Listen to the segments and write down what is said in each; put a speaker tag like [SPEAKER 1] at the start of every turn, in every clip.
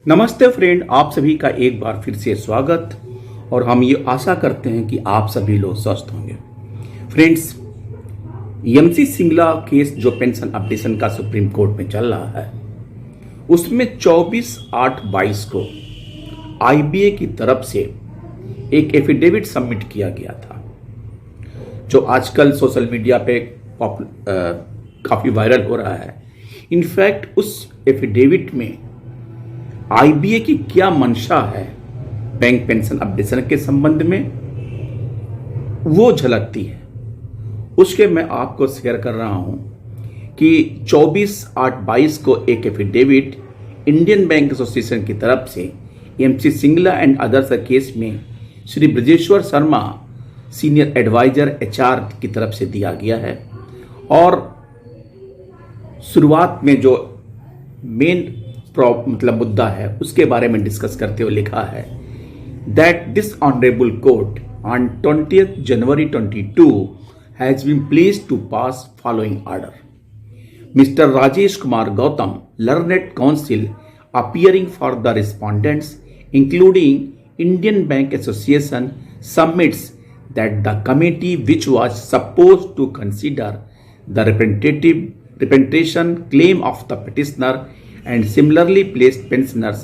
[SPEAKER 1] नमस्ते फ्रेंड, आप सभी का एक बार फिर से स्वागत। और हम ये आशा करते हैं कि आप सभी लोग स्वस्थ होंगे। फ्रेंड्स, एमसी सिंगला केस जो पेंशन अपडेशन का सुप्रीम कोर्ट में चल रहा है, उसमें 24/8/22 को आईबीए की तरफ से एक एफिडेविट सबमिट किया गया था, जो आजकल सोशल मीडिया पे काफी वायरल हो रहा है। इनफैक्ट उस एफिडेविट में आईबीए की क्या मंशा है बैंक पेंशन अपडेशन के संबंध में, वो झलकती है। उसके मैं आपको शेयर कर रहा हूं कि 24/8/22 को एक एफिडेविट इंडियन बैंक एसोसिएशन की तरफ से MC Singla and others case में Shri Brajeshwar Sharma senior adviser HR की तरफ से दिया गया है। और शुरुआत में जो मेन मुद्दा है उसके बारे में डिस्कस करते हुए लिखा है that this honourable court on 20th January 22 has been pleased to pass following order. Mr Rajesh Kumar Gautam, learned counsel appearing for the respondents including Indian Bank Association, submits that the committee which was supposed to consider the representation claim of the petitioner and similarly placed pensioners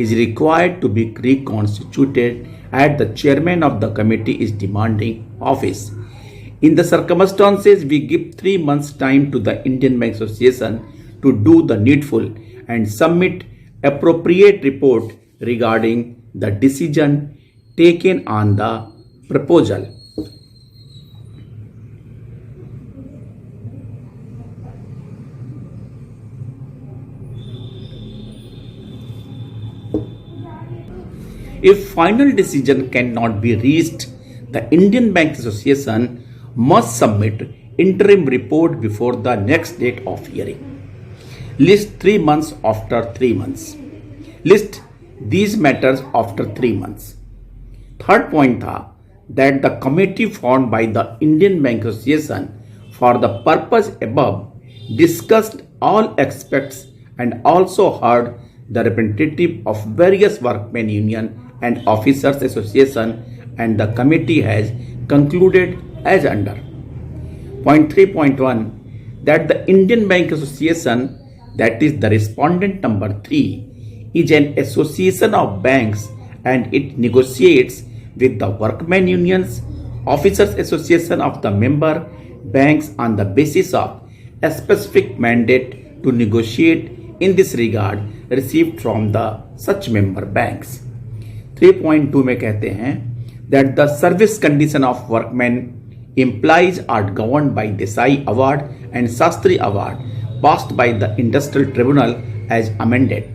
[SPEAKER 1] is required to be reconstituted as the chairman of the committee is demanding office. In the circumstances, we give 3 months time to the Indian Bank Association to do the needful and submit appropriate report regarding the decision taken on the proposal. If final decision cannot be reached, the Indian Bank Association must submit interim report before the next date of hearing. List 3 months after 3 months. List these matters after 3 months. Third point था that the committee formed by the Indian Bank Association for the purpose above discussed all aspects and also heard the representative of various workmen union and officers association, and the committee has concluded as under. Point 3.1 that the Indian Bank Association, that is the respondent number 3, is an association of banks and it negotiates with the workmen unions, officers association of the member banks on the basis of a specific mandate to negotiate in this regard received from the such member banks. 3.2 में कहते हैं that the service condition of workmen employees are governed by Desai Award and Sastry Award passed by the Industrial Tribunal as amended.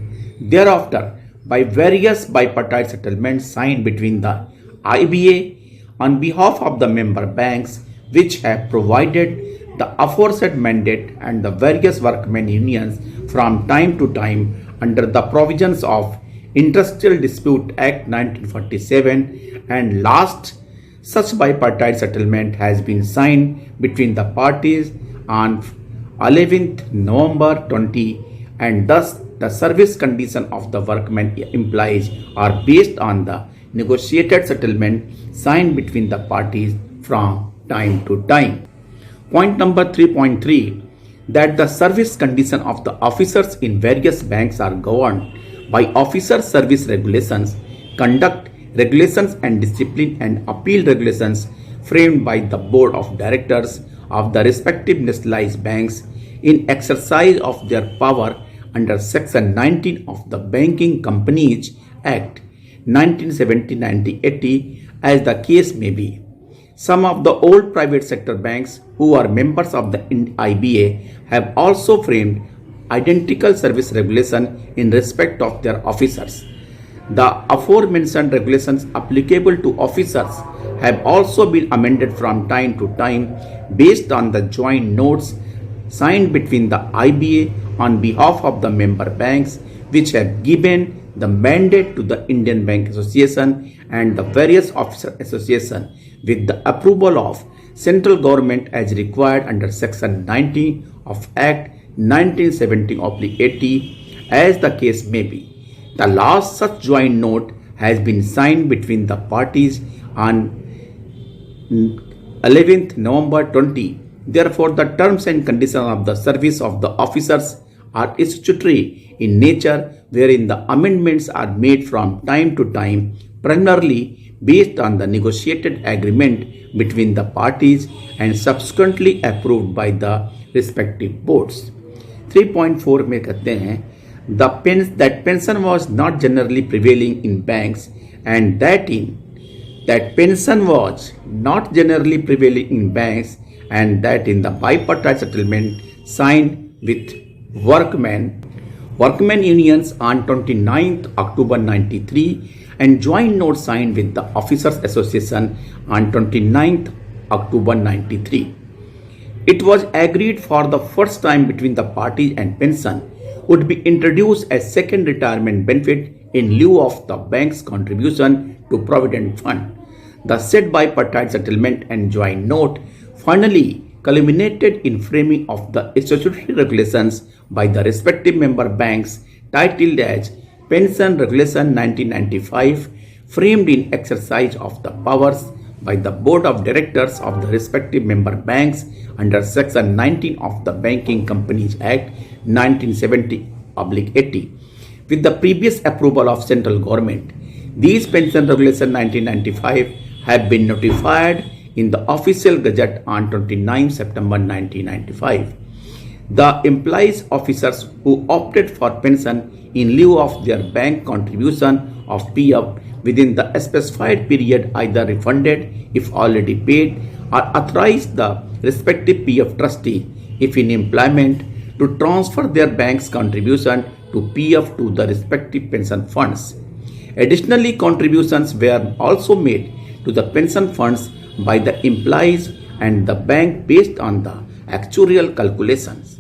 [SPEAKER 1] Thereafter, by various bipartite settlements signed between the IBA on behalf of the member banks which have provided the aforesaid mandate and the various workmen unions from time to time under the provisions of Industrial Dispute Act 1947, and last such bipartite settlement has been signed between the parties on 11th November 20, and thus the service condition of the workmen employees are based on the negotiated settlement signed between the parties from time to time. Point number 3.3 that the service condition of the officers in various banks are governed by officer service regulations, conduct regulations and discipline and appeal regulations framed by the board of directors of the respective nationalized banks in exercise of their power under section 19 of the Banking Companies Act 1970-1980 as the case may be. Some of the old private sector banks who are members of the IBA have also framed identical service regulation in respect of their officers. The aforementioned regulations applicable to officers have also been amended from time to time based on the joint notes signed between the IBA on behalf of the member banks which have given the mandate to the Indian Bank Association and the various officer association with the approval of central government as required under section 19 of Act 1970/80 as the case may be. The last such joint note has been signed between the parties on 11th November 20. Therefore, the terms and conditions of the service of the officers are statutory in nature, wherein the amendments are made from time to time, primarily based on the negotiated agreement between the parties and subsequently approved by the respective boards. 3.4 में कहते हैं that pension was not generally prevailing in banks and that pension was not generally prevailing in banks and that in the bipartite settlement signed with workmen unions on 29th October 93 and joint note signed with the Officers Association on 29th October 93. It was agreed for the first time between the parties and pension would be introduced as second retirement benefit in lieu of the bank's contribution to Provident Fund. The said bipartite settlement and joint note finally culminated in framing of the statutory regulations by the respective member banks titled as Pension Regulation 1995, framed in exercise of the powers by the Board of Directors of the respective member banks under Section 19 of the Banking Companies Act 1970/80. With the previous approval of central government, these Pension Regulation 1995 have been notified in the official gazette on 29 September 1995. The employees officers who opted for pension in lieu of their bank contribution of PF within the specified period either refunded if already paid or authorized the respective PF trustee if in employment to transfer their bank's contribution to PF to the respective pension funds. Additionally, contributions were also made to the pension funds by the employees and the bank based on the actuarial calculations.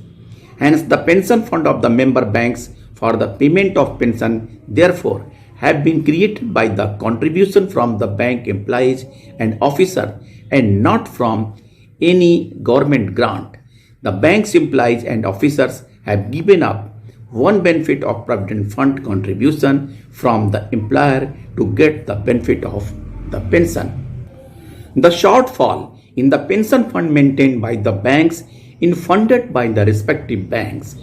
[SPEAKER 1] Hence, the pension fund of the member banks for the payment of pension therefore have been created by the contribution from the bank employees and officer and not from any government grant. The bank's employees and officers have given up one benefit of Provident Fund contribution from the employer to get the benefit of the pension. The shortfall in the pension fund maintained by the banks is funded by the respective banks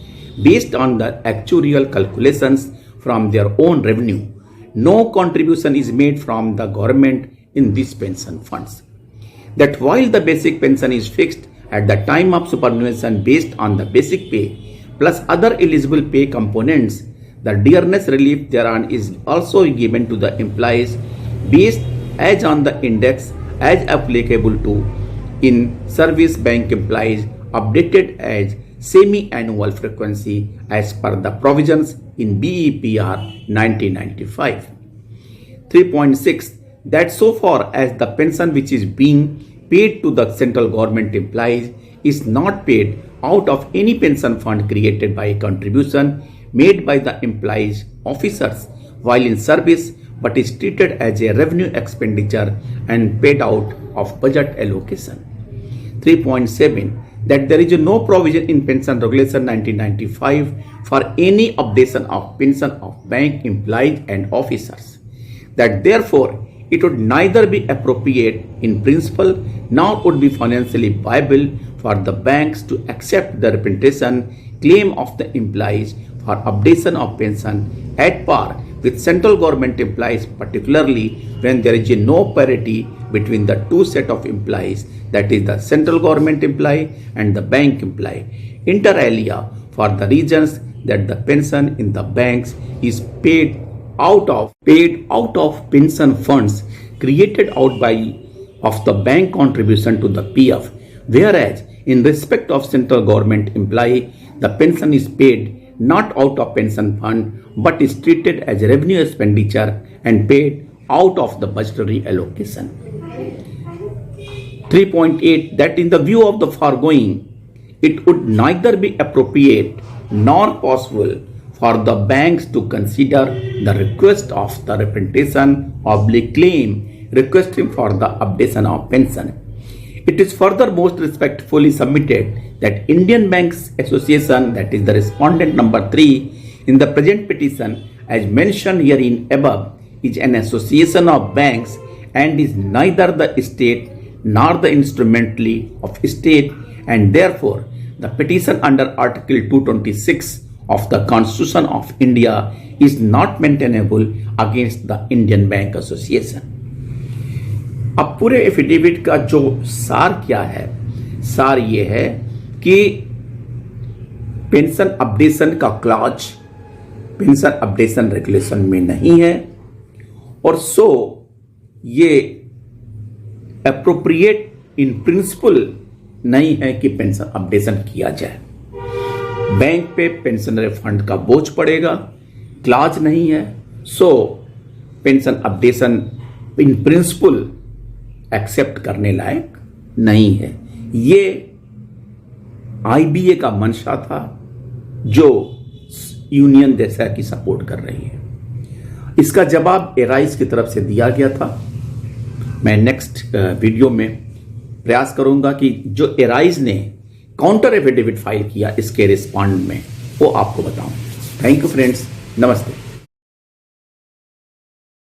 [SPEAKER 1] based on the actuarial calculations from their own revenue. No contribution is made from the government in these pension funds. That while the basic pension is fixed at the time of superannuation based on the basic pay plus other eligible pay components, the dearness relief thereon is also given to the employees based as on the index as applicable to in service bank employees updated as semi-annual frequency as per the provisions in BEPR 1995. 3.6 that so far as the pension which is being paid to the central government employees is not paid out of any pension fund created by a contribution made by the employees officers while in service but is treated as a revenue expenditure and paid out of budget allocation. 3.7 that there is no provision in Pension Regulation 1995 for any updation of pension of bank employees and officers. That therefore it would neither be appropriate in principle nor would be financially viable for the banks to accept the representation claim of the employees for updation of pension at par with central government employees, particularly when there is no parity between the two set of employees, that is the central government employee and the bank employee, inter alia for the reasons that the pension in the banks is paid out of pension funds created out of the bank contribution to the PF, whereas in respect of central government employee, the pension is paid not out of pension fund but is treated as revenue expenditure and paid out of the budgetary allocation. 3.8 that in the view of the foregoing, it would neither be appropriate nor possible for the banks to consider the request of the representation claim requesting for the updation of pension. It is further most respectfully submitted that Indian Banks Association, that is the respondent number 3 in the present petition, as mentioned herein above, is an association of banks and is neither the state nor the instrumentally of state, and therefore the petition under Article 226 of the Constitution of India is not maintainable against the Indian Bank Association. अब पूरे affidavit का जो सार क्या है, सार ये है कि पेंशन अपडेशन का क्लॉज पेंशन अपडेशन रेगुलेशन में नहीं है, और सो ये एप्रोप्रिएट इन प्रिंसिपल नहीं है कि पेंशन अपडेशन किया जाए। बैंक पे पेंशनरी फंड का बोझ पड़ेगा, क्लॉज नहीं है, so pension updation in principle accept करने लायक नहीं है। ये IBA का मंशा था जो यूनियन जैसा की सपोर्ट कर रही है। इसका जवाब एराइज की तरफ से दिया गया था। मैं नेक्स्ट वीडियो में प्रयास करूंगा कि जो एराइज ने काउंटर एफिडेविट फाइल किया इसके रिस्पॉन्ड में वो आपको बताऊं। थैंक यू फ्रेंड्स, नमस्ते।